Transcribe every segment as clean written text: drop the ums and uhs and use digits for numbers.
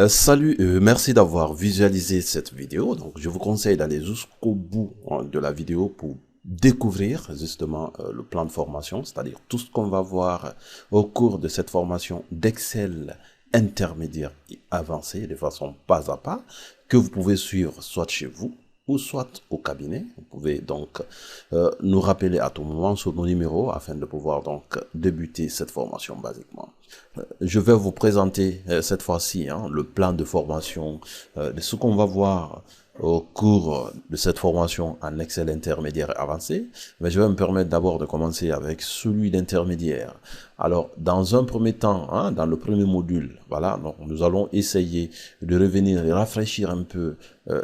Salut, merci d'avoir visualisé cette vidéo. Donc, je vous conseille d'aller jusqu'au bout de la vidéo pour découvrir justement le plan de formation, c'est-à-dire tout ce qu'on va voir au cours de cette formation d'Excel intermédiaire et avancé de façon pas à pas que vous pouvez suivre soit chez vous ou soit au cabinet. Vous pouvez donc nous rappeler à tout moment sur nos numéros afin de pouvoir donc débuter cette formation basiquement. Je vais vous présenter cette fois-ci le plan de formation de ce qu'on va voir au cours de cette formation en Excel intermédiaire avancé, mais je vais me permettre d'abord de commencer avec celui d'intermédiaire. Alors, dans un premier temps, dans le premier module, voilà, donc nous allons essayer de revenir et rafraîchir un peu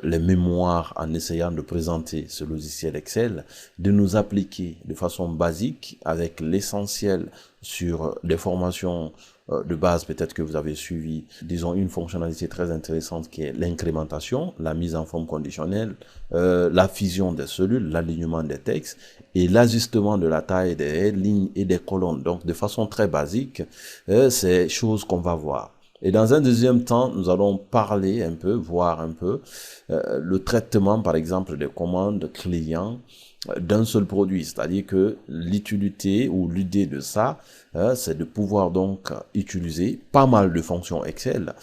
les mémoires en essayant de présenter ce logiciel Excel, de nous appliquer de façon basique avec l'essentiel sur des formations de base peut-être que vous avez suivi, disons une fonctionnalité très intéressante qui est l'incrémentation, la mise en forme conditionnelle, la fusion des cellules, l'alignement des textes et l'ajustement de la taille des lignes et des colonnes. Donc de façon très basique, c'est choses qu'on va voir. Et dans un deuxième temps, nous allons parler un peu, voir un peu le traitement, par exemple, des commandes clients d'un seul produit. C'est-à-dire que l'utilité ou l'idée de ça, c'est de pouvoir donc utiliser pas mal de fonctions Excel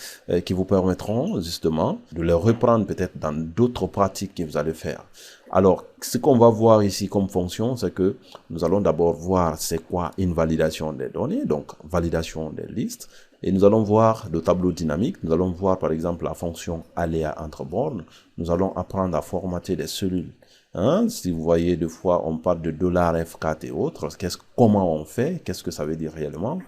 qui vous permettront justement de les reprendre peut-être dans d'autres pratiques que vous allez faire. Alors, ce qu'on va voir ici comme fonction, c'est que nous allons d'abord voir c'est quoi une validation des données, donc validation des listes. Et nous allons voir le tableau dynamique, nous allons voir par exemple la fonction aléa entre bornes, nous allons apprendre à formater des cellules. Si vous voyez deux fois on parle de $F4 et autres, comment on fait, qu'est-ce que ça veut dire réellement.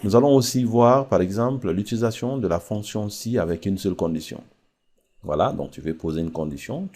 Nous allons aussi voir par exemple l'utilisation de la fonction si avec une seule condition. Voilà, donc tu veux poser une condition,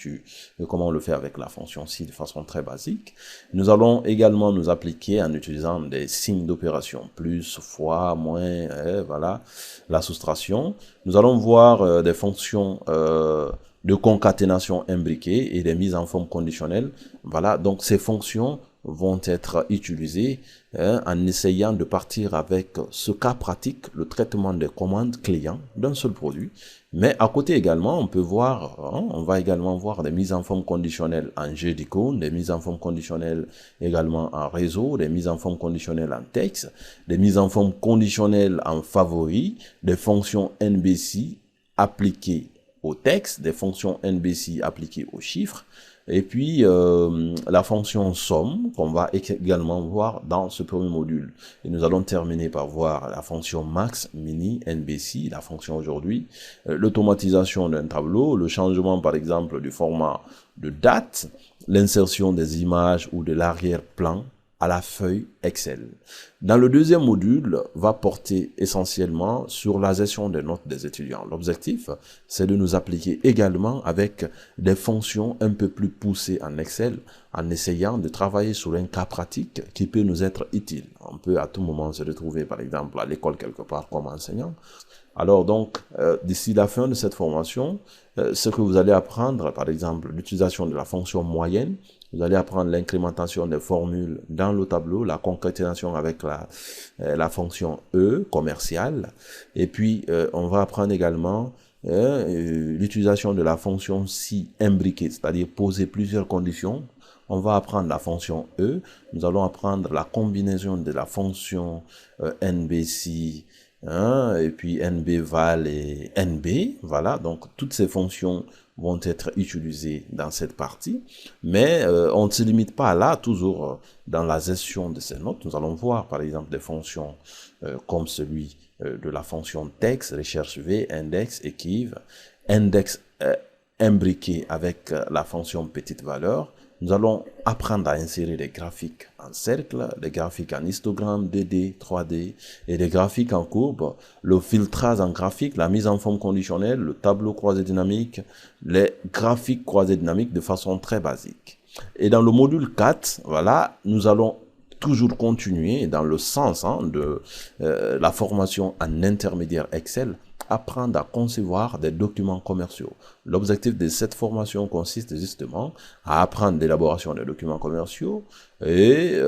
comment on le fait avec la fonction si de façon très basique. Nous allons également nous appliquer en utilisant des signes d'opération, plus, fois, moins, voilà, la soustraction. Nous allons voir des fonctions de concaténation imbriquée et des mises en forme conditionnelle. Voilà, donc ces fonctions vont être utilisées en essayant de partir avec ce cas pratique, le traitement des commandes clients d'un seul produit. Mais à côté également, on peut voir, on va également voir des mises en forme conditionnelles en jeu d'icônes, des mises en forme conditionnelles également en réseau, des mises en forme conditionnelles en texte, des mises en forme conditionnelles en favoris, des fonctions NBC appliquées au texte, des fonctions NBC appliquées aux chiffres, et puis la fonction somme qu'on va également voir dans ce premier module. Et nous allons terminer par voir la fonction max, mini, NBC, la fonction aujourd'hui, l'automatisation d'un tableau, le changement par exemple du format de date, l'insertion des images ou de l'arrière-plan à la feuille Excel. Dans le deuxième module, va porter essentiellement sur la gestion des notes des étudiants. L'objectif, c'est de nous appliquer également avec des fonctions un peu plus poussées en Excel, en essayant de travailler sur un cas pratique qui peut nous être utile. On peut à tout moment se retrouver, par exemple, à l'école quelque part comme enseignant. Alors donc, d'ici la fin de cette formation, ce que vous allez apprendre, par exemple, l'utilisation de la fonction moyenne, vous allez apprendre l'incrémentation des formules dans le tableau, la concaténation avec la fonction E commerciale. Et puis, on va apprendre également l'utilisation de la fonction si imbriquée, c'est-à-dire poser plusieurs conditions. On va apprendre la fonction E. Nous allons apprendre la combinaison de la fonction NBC, et puis NBVal et NB. Voilà, donc toutes ces fonctions vont être utilisées dans cette partie, mais on ne se limite pas là, toujours dans la gestion de ces notes. Nous allons voir par exemple des fonctions comme celui de la fonction texte, recherche V, index, équive, index imbriqué avec la fonction petite valeur. Nous allons apprendre à insérer des graphiques en cercle, des graphiques en histogramme 2D, 3D et des graphiques en courbe, le filtrage en graphique, la mise en forme conditionnelle, le tableau croisé dynamique, les graphiques croisés dynamiques de façon très basique. Et dans le module 4, voilà, nous allons toujours continuer dans le sens de la formation en intermédiaire Excel, apprendre à concevoir des documents commerciaux. L'objectif de cette formation consiste justement à apprendre l'élaboration des documents commerciaux et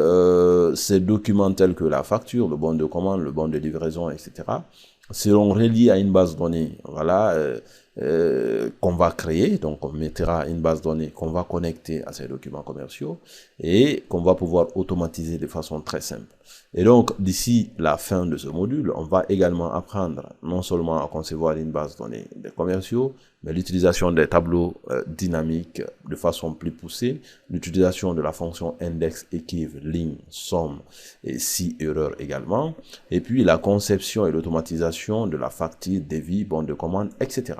ces documents tels que la facture, le bon de commande, le bon de livraison, etc., seront reliés à une base de données, voilà, qu'on va créer. Donc, on mettra une base de données qu'on va connecter à ces documents commerciaux et qu'on va pouvoir automatiser de façon très simple. Et donc, d'ici la fin de ce module, on va également apprendre non seulement à concevoir une base de données des commerciaux, mais l'utilisation des tableaux dynamiques de façon plus poussée, l'utilisation de la fonction index, équive, ligne, somme et si erreur également, et puis la conception et l'automatisation de la facture, devis, bon de commande, etc.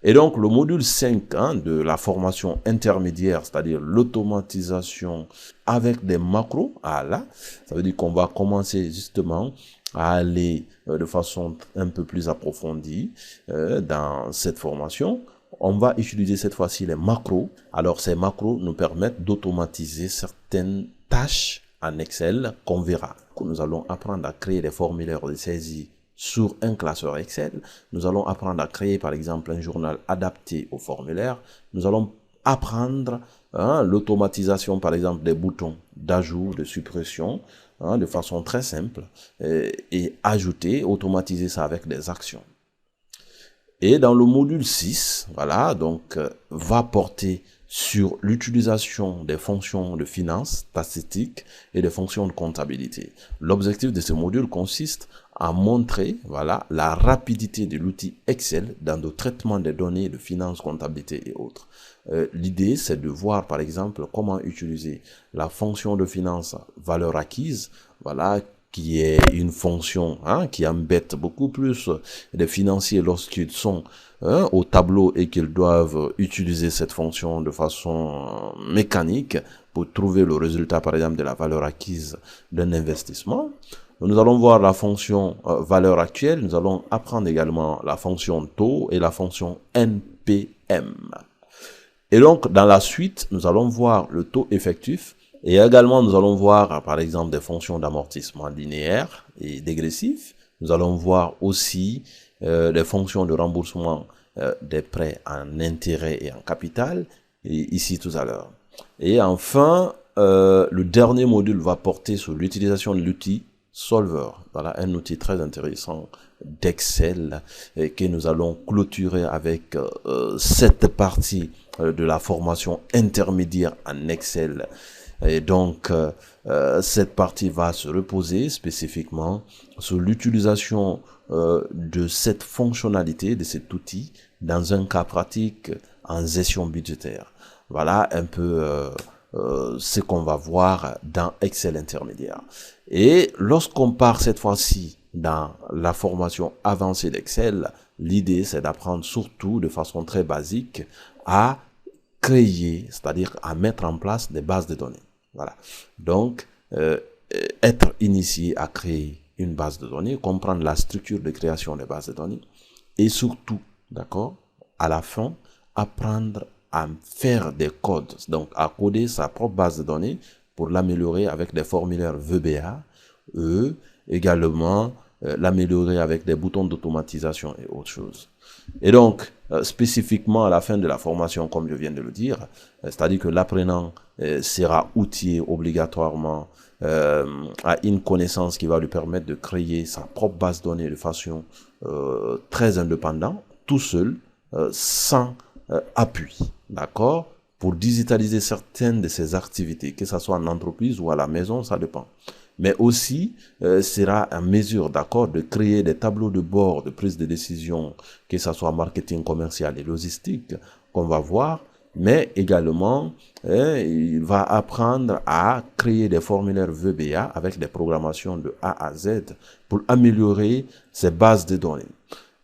Et donc, le module 5 de la formation intermédiaire, c'est-à-dire l'automatisation avec des macros, là, ça veut dire qu'on va commencer justement à aller de façon un peu plus approfondie dans cette formation. On va utiliser cette fois-ci les macros. Alors, ces macros nous permettent d'automatiser certaines tâches en Excel qu'on verra. Nous allons apprendre à créer des formulaires de saisie sur un classeur Excel. Nous allons apprendre à créer par exemple un journal adapté au formulaire. Nous allons apprendre l'automatisation par exemple des boutons d'ajout, de suppression de façon très simple et ajouter, automatiser ça avec des actions. Et dans le module 6, voilà, donc va porter sur l'utilisation des fonctions de finance statistique et des fonctions de comptabilité. L'objectif de ce module consiste à montrer, voilà, la rapidité de l'outil Excel dans le traitement des données de finance, comptabilité et autres. L'idée, c'est de voir, par exemple, comment utiliser la fonction de finance valeur acquise, voilà, qui est une fonction qui embête beaucoup plus les financiers lorsqu'ils sont au tableau et qu'ils doivent utiliser cette fonction de façon mécanique pour trouver le résultat, par exemple, de la valeur acquise d'un investissement. Nous allons voir la fonction valeur actuelle, nous allons apprendre également la fonction taux et la fonction NPM. Et donc, dans la suite, nous allons voir le taux effectif et également, nous allons voir, par exemple, des fonctions d'amortissement linéaire et dégressif. Nous allons voir aussi des fonctions de remboursement des prêts en intérêt et en capital, et ici tout à l'heure. Et enfin, le dernier module va porter sur l'utilisation de l'outil Solver. Voilà, un outil très intéressant d'Excel que nous allons clôturer avec cette partie de la formation intermédiaire en Excel. Et donc, cette partie va se reposer spécifiquement sur l'utilisation de cette fonctionnalité, de cet outil, dans un cas pratique en gestion budgétaire. Voilà un peu ce qu'on va voir dans Excel intermédiaire. Et lorsqu'on part cette fois-ci dans la formation avancée d'Excel, l'idée c'est d'apprendre surtout de façon très basique à créer, c'est-à-dire à mettre en place des bases de données. Voilà. Donc, être initié à créer une base de données, comprendre la structure de création des bases de données et surtout, d'accord, à la fin, apprendre à faire des codes, donc à coder sa propre base de données pour l'améliorer avec des formulaires VBA, également l'améliorer avec des boutons d'automatisation et autres choses. Et donc, spécifiquement à la fin de la formation, comme je viens de le dire, c'est-à-dire que l'apprenant sera outillé obligatoirement à une connaissance qui va lui permettre de créer sa propre base de données de façon très indépendante, tout seul, sans appui, d'accord, pour digitaliser certaines de ses activités, que ce soit en entreprise ou à la maison, ça dépend. Mais aussi sera en mesure, d'accord, de créer des tableaux de bord de prise de décision, que ce soit marketing commercial et logistique, qu'on va voir, mais également, il va apprendre à créer des formulaires VBA avec des programmations de A à Z pour améliorer ses bases de données.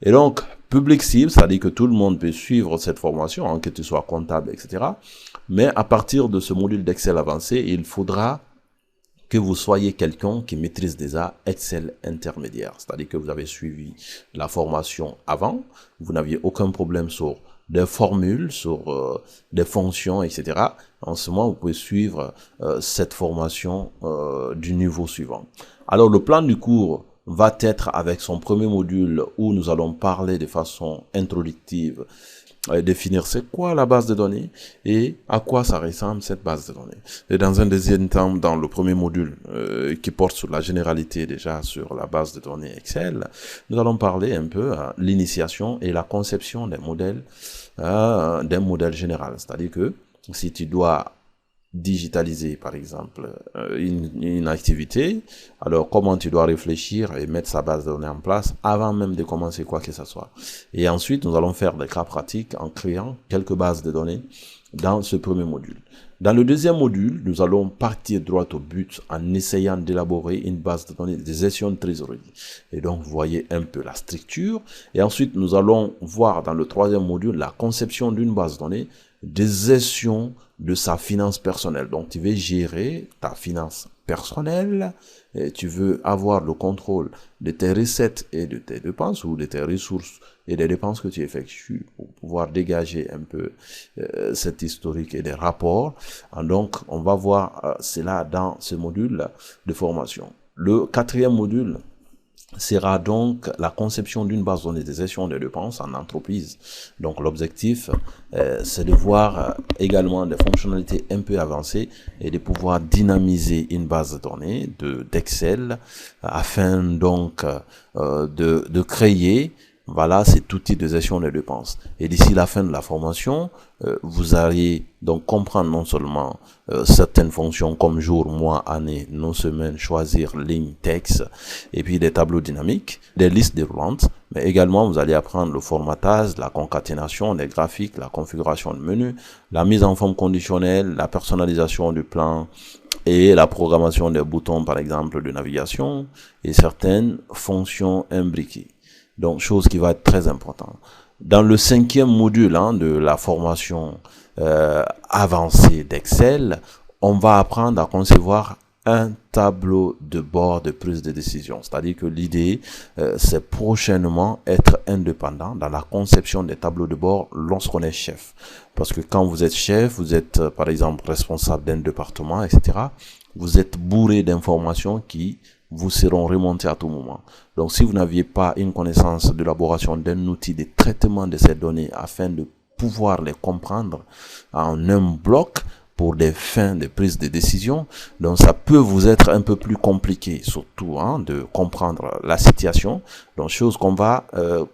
Et donc, public cible, c'est-à-dire que tout le monde peut suivre cette formation, que tu sois comptable, etc. Mais à partir de ce module d'Excel avancé, il faudra que vous soyez quelqu'un qui maîtrise déjà Excel intermédiaire. C'est-à-dire que vous avez suivi la formation avant, vous n'aviez aucun problème sur des formules, sur des fonctions, etc. En ce moment, vous pouvez suivre cette formation du niveau suivant. Alors, le plan du cours va être avec son premier module où nous allons parler de façon introductive, définir c'est quoi la base de données et à quoi ça ressemble cette base de données. Et dans un deuxième temps, dans le premier module qui porte sur la généralité déjà sur la base de données Excel, nous allons parler un peu à l'initiation et la conception d'un modèle général. C'est-à-dire que si tu dois digitaliser par exemple une activité, alors comment tu dois réfléchir et mettre sa base de données en place avant même de commencer quoi que ce soit. Et ensuite nous allons faire des cas pratiques en créant quelques bases de données dans ce premier module. Dans le deuxième module, nous allons partir droit au but en essayant d'élaborer une base de données de gestion de trésorerie. Et donc, vous voyez un peu la structure. Et ensuite, nous allons voir dans le troisième module la conception d'une base de données de gestion de sa finance personnelle. Donc, tu veux gérer ta finance personnelle, et tu veux avoir le contrôle de tes recettes et de tes dépenses ou de tes ressources et des dépenses que tu effectues pour pouvoir dégager un peu cet historique et des rapports. Donc, on va voir cela dans ce module de formation. Le quatrième module sera donc la conception d'une base de données de gestion des dépenses en entreprise. Donc l'objectif, c'est de voir également des fonctionnalités un peu avancées et de pouvoir dynamiser une base de données d'Excel afin donc de créer cet outil de gestion des dépenses. Et d'ici la fin de la formation, vous allez donc comprendre non seulement certaines fonctions comme jour, mois, année, nos semaines, choisir, ligne, texte, et puis des tableaux dynamiques, des listes déroulantes, mais également vous allez apprendre le formatage, la concaténation des graphiques, la configuration de menu, la mise en forme conditionnelle, la personnalisation du plan, et la programmation des boutons par exemple de navigation, et certaines fonctions imbriquées. Donc, chose qui va être très importante. Dans le cinquième module de la formation avancée d'Excel, on va apprendre à concevoir un tableau de bord de prise de décision. C'est-à-dire que l'idée, c'est prochainement être indépendant dans la conception des tableaux de bord lorsqu'on est chef. Parce que quand vous êtes chef, vous êtes par exemple responsable d'un département, etc. Vous êtes bourré d'informations qui vous seront remontés à tout moment. Donc, si vous n'aviez pas une connaissance d'élaboration d'un outil de traitement de ces données afin de pouvoir les comprendre en un bloc pour des fins de prise de décision, donc ça peut vous être un peu plus compliqué, surtout de comprendre la situation. Donc, chose qu'on va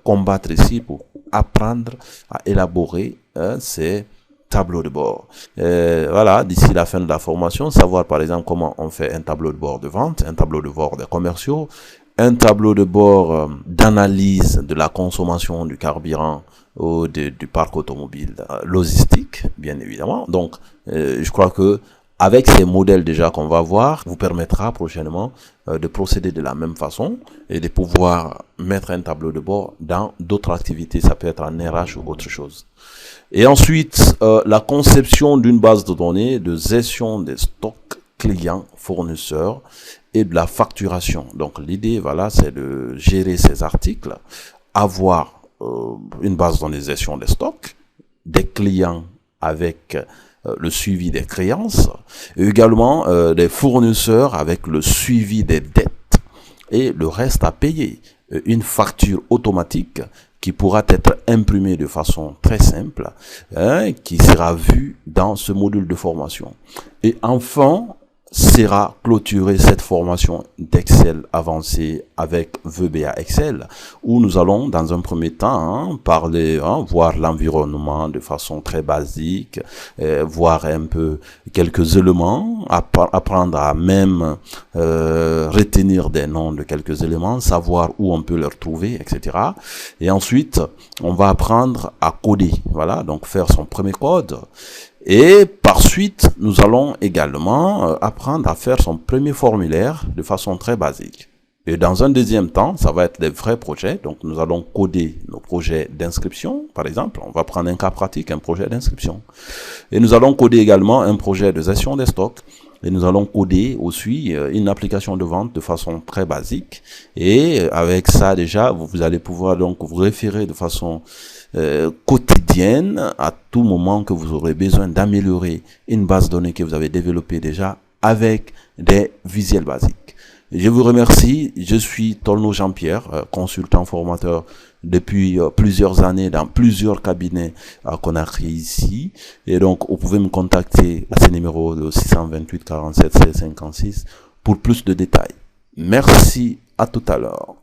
combattre ici pour apprendre à élaborer ces tableau de bord. D'ici la fin de la formation, savoir par exemple comment on fait un tableau de bord de vente, un tableau de bord des commerciaux, un tableau de bord d'analyse de la consommation du carburant ou du parc automobile logistique, bien évidemment. Donc, je crois que avec ces modèles déjà qu'on va voir, vous permettra prochainement de procéder de la même façon et de pouvoir mettre un tableau de bord dans d'autres activités. Ça peut être en RH ou autre chose. Et ensuite, la conception d'une base de données de gestion des stocks clients, fournisseurs et de la facturation. Donc l'idée, c'est de gérer ces articles, avoir une base de données de gestion des stocks, des clients avec le suivi des créances, et également des fournisseurs avec le suivi des dettes et le reste à payer. Une facture automatique qui pourra être imprimée de façon très simple, qui sera vue dans ce module de formation. Et enfin, sera clôturée cette formation d'Excel avancée avec VBA Excel, où nous allons dans un premier temps parler, voir l'environnement de façon très basique, voir un peu quelques éléments, apprendre à même retenir des noms de quelques éléments, savoir où on peut les retrouver, etc. Et ensuite, on va apprendre à coder, donc faire son premier code. Et par suite, nous allons également apprendre à faire son premier formulaire de façon très basique. Et dans un deuxième temps, ça va être des vrais projets. Donc, nous allons coder nos projets d'inscription. Par exemple, on va prendre un cas pratique, un projet d'inscription. Et nous allons coder également un projet de gestion des stocks. Et nous allons coder aussi une application de vente de façon très basique. Et avec ça, déjà, vous allez pouvoir donc vous référer de façon quotidienne à tout moment que vous aurez besoin d'améliorer une base de données que vous avez développée déjà avec des visuels basiques. Je vous remercie. Je suis Tolno Jean-Pierre, consultant formateur depuis plusieurs années dans plusieurs cabinets à Conakry ici. Et donc, vous pouvez me contacter à ce numéro de 628 47 16 56 pour plus de détails. Merci, à tout à l'heure.